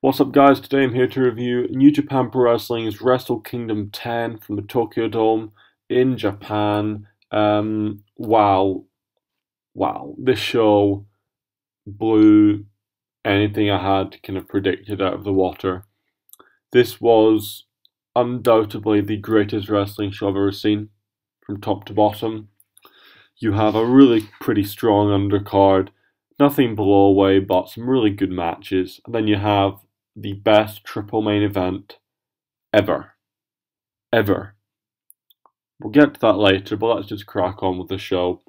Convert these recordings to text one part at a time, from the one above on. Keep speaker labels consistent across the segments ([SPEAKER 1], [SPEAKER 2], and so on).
[SPEAKER 1] What's up guys, today I'm here to review New Japan Pro Wrestling's Wrestle Kingdom 10 from the Tokyo Dome in Japan. Wow, this show blew anything I had kind of predicted out of the water. This was undoubtedly the greatest wrestling show I've ever seen, from top to bottom. You have a really pretty strong undercard, nothing blow away, but some really good matches. And then you have the best triple main event ever. We'll get to that later, but let's just crack on with the show.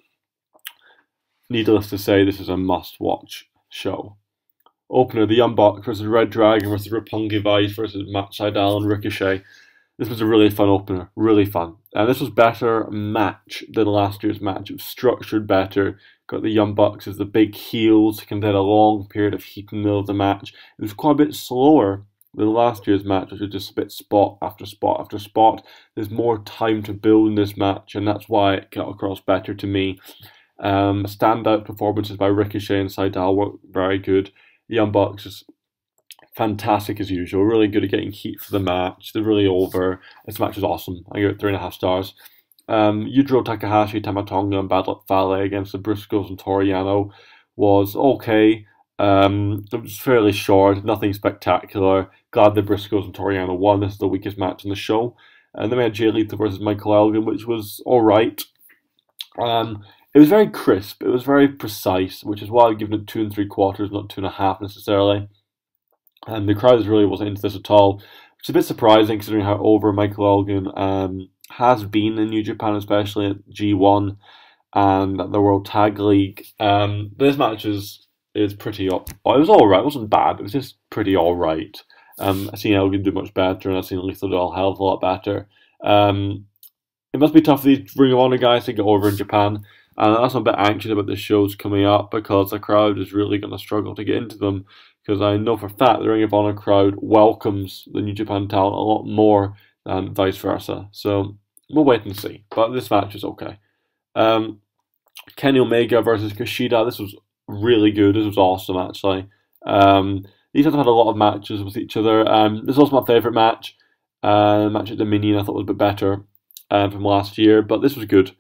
[SPEAKER 1] Needless to say, this is a must-watch show. Opener, the Young Bucks versus reDRagon versus Roppongi versus Sydal and Ricochet. This was a really fun opener, really fun. And this was better match than last year's match. It was structured better. Got the Young Bucks as the big heels, kind of had a long period of heat in the middle of the match. It was quite a bit slower than last year's match, which was just a bit spot after spot after spot. There's more time to build in this match, and that's why it got across better to me. Standout performances by Ricochet and Sydal were very good. The Young Bucks is fantastic as usual, really good at getting heat for the match. They're really over. This match was awesome. I give it 3.5 stars. Yujiro Takahashi, Tamatonga, and Bad Luck Fale against the Briscoes and Toru Yano was okay. It was fairly short, nothing spectacular. Glad the Briscoes and Toru Yano won. This is the weakest match on the show. And then we had Jay Lethal versus Michael Elgin, which was alright. It was very crisp, it was very precise, which is why I've given it 2 3/4, not 2.5 necessarily. And the crowd really wasn't into this at all, which is a bit surprising considering how over Michael Elgin has been in New Japan, especially at G1 and at the World Tag League. But this match is pretty up. Well, it was alright, it wasn't bad, it was just pretty alright. I've seen Elgin do much better, and I've seen Lethal do a hell of a lot better. It must be tough for these Ring of Honor guys to get over in Japan. And that's why I'm a bit anxious about the shows coming up, because the crowd is really going to struggle to get into them. Because I know for a fact the Ring of Honor crowd welcomes the New Japan talent a lot more than vice versa. So we'll wait and see. But this match is okay. Kenny Omega versus Kushida. This was really good. This was awesome, actually. These have had a lot of matches with each other. This was my favourite match. Match at Dominion I thought was a bit better from last year. But this was good.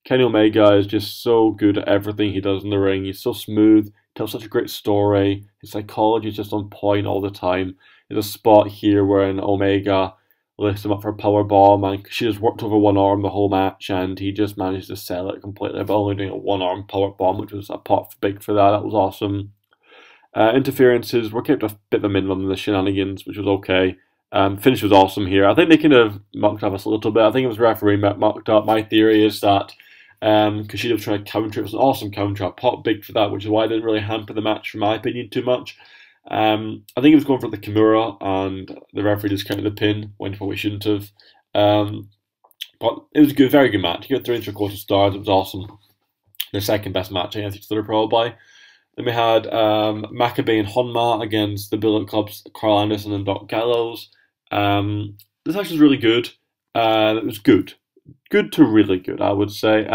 [SPEAKER 1] Kenny Omega is just so good at everything he does in the ring. He's so smooth, tells such a great story. His psychology is just on point all the time. There's a spot here where Omega lifts him up for a power bomb, and she just worked over one arm the whole match, and he just managed to sell it completely by only doing a one-arm power bomb, which was a pot big for that. That was awesome. Interferences were kept a bit of a minimum in the shenanigans, which was okay. Finish was awesome here. I think they kind of mucked up us a little bit. I think it was referee mucked up. My theory is that Kushida was trying to counter. It was an awesome counter. I popped big for that, which is why I didn't really hamper the match, from my opinion, too much. I think he was going for the Kimura, and the referee just counted the pin, when probably shouldn't have. But it was a good, very good match. You got 3 3/4 stars. It was awesome. The second best match against each other, probably. Then we had Makabe and Honma against the Bullet Club's Karl Anderson and Doc Gallows. This match was really good. It was good. Good to really good, I would say.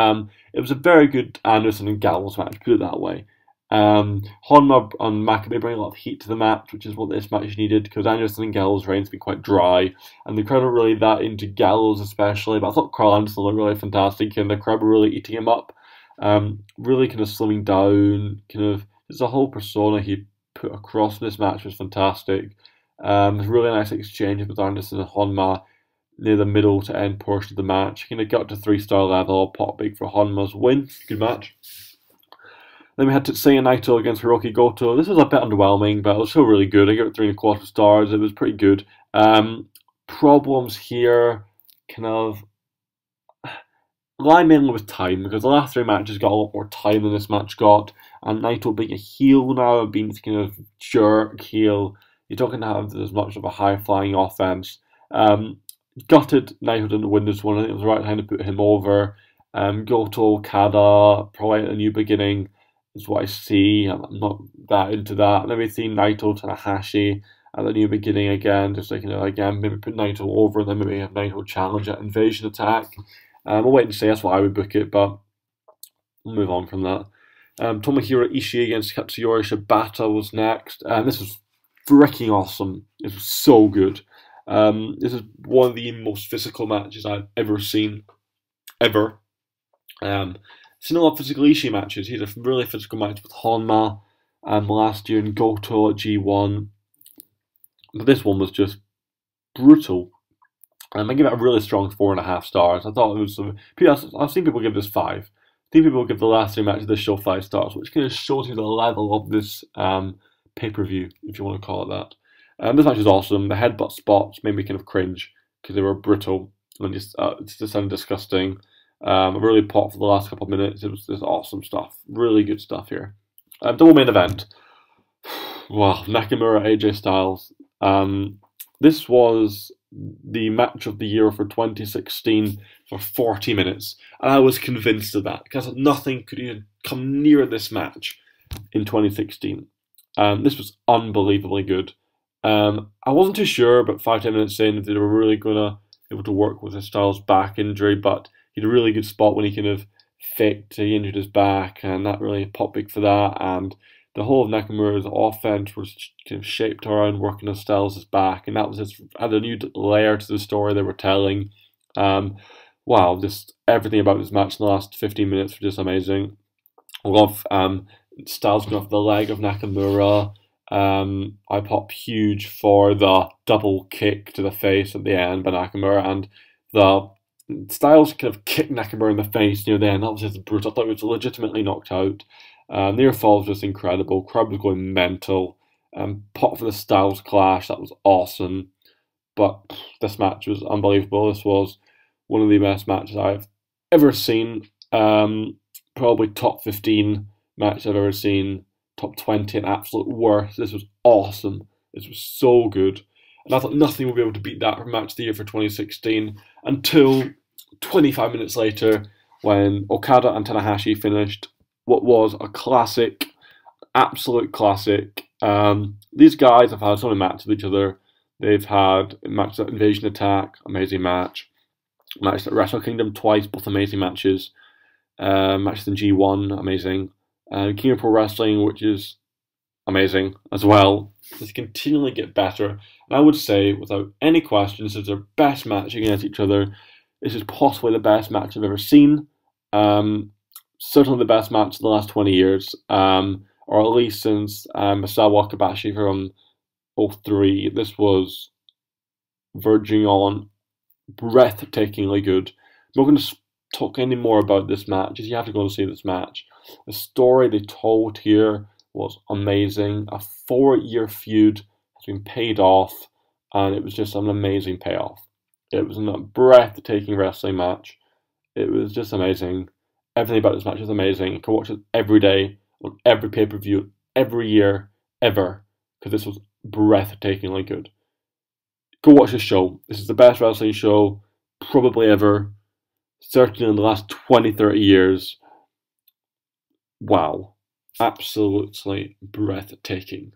[SPEAKER 1] It was a very good Anderson and Gallows match, put it that way. Honma and Makabe bring a lot of heat to the match, which is what this match needed, because Anderson and Gallows' reign's been quite dry, and the crowd are really that into Gallows especially, but I thought Karl Anderson looked really fantastic, and the crowd were really eating him up. Really kind of slimming down, there's a whole persona he put across in this match was fantastic. There's a really nice exchange with Anderson and Honma near the middle to end portion of the match. Kind of got to 3-star level, pot big for Honma's win. Good match. Then we had Tetsuya Naito against Hirooki Goto. This was a bit underwhelming, but it was still really good. I gave it 3 1/4 stars. It was pretty good. Problems here, lie mainly with time, because the last 3 matches got a lot more time than this match got. And Naito being a heel now, being this kind of jerk heel, you're talking to have as much of a high-flying offense. Gutted Naito didn't win this one. I think it was the right time to put him over. Goto, Okada, probably a new beginning is what I see. I'm not that into that. And then we see Naito, Tanahashi at the new beginning again. Just like, again, maybe put Naito over, and then maybe have Naito challenge at Invasion Attack. We'll wait and see. That's what I would book it, but we'll move on from that. Tomohiro Ishii against Katsuyori Shibata was next. This was freaking awesome. It was so good. This is one of the most physical matches I've ever seen, ever. Seen a lot of physical Ishii matches. He had a really physical match with Honma last year and Goto at G1. But this one was just brutal. I give it a really strong 4.5 stars. I thought it was I've seen people give this 5. I've seen people give the last 3 matches of this show 5 stars, which kind of shows you the level of this pay-per-view, if you want to call it that. This match is awesome. The headbutt spots made me kind of cringe because they were brutal and just sounded disgusting. I really popped for the last couple of minutes. It was awesome stuff. Really good stuff here. Double main event. Wow, Nakamura, AJ Styles. This was the match of the year for 2016 for 40 minutes. And I was convinced of that because nothing could even come near this match in 2016. This was unbelievably good. I wasn't too sure, but 5-10 minutes in, if they were really going to be able to work with his Styles' back injury, but he had a really good spot when he kind of faked he injured his back, and that really popped big for that. And the whole of Nakamura's offense was kind of shaped around working on Styles' back, and that was had a new layer to the story they were telling. Wow, just everything about this match in the last 15 minutes was just amazing. I love Styles going off the leg of Nakamura. I pop huge for the double kick to the face at the end by Nakamura, and the Styles kind of kicked Nakamura in the face near the end. That was just brutal. I thought he was legitimately knocked out. Near fall was just incredible. Crowd was going mental. Pop for the Styles clash. That was awesome. But this match was unbelievable. This was one of the best matches I've ever seen. Probably top 15 match I've ever seen. Top 20 and absolute worst. This was awesome. This was so good. And I thought nothing would be able to beat that for match of the year for 2016 until 25 minutes later when Okada and Tanahashi finished what was a classic, absolute classic. These guys have had so many matches with each other. They've had matches at Invasion Attack, amazing match. Matches at Wrestle Kingdom twice, both amazing matches. Matches in G1, amazing. King of Pro Wrestling, which is amazing as well. They continually get better. And I would say, without any question, this is their best match against each other. This is possibly the best match I've ever seen. Certainly the best match in the last 20 years. Or at least since Misawa Wakabashi from 03. This was verging on breathtakingly good. I'm not going to talk any more about this match. You have to go and see this match. The story they told here was amazing. A 4-year feud has been paid off, and it was just an amazing payoff. It was a breathtaking wrestling match. It was just amazing. Everything about this match is amazing. You can watch it every day, on every pay-per-view, every year, ever, because this was breathtakingly good. Go watch this show. This is the best wrestling show probably ever. Certainly in the last 20-30 years. Wow. Absolutely breathtaking.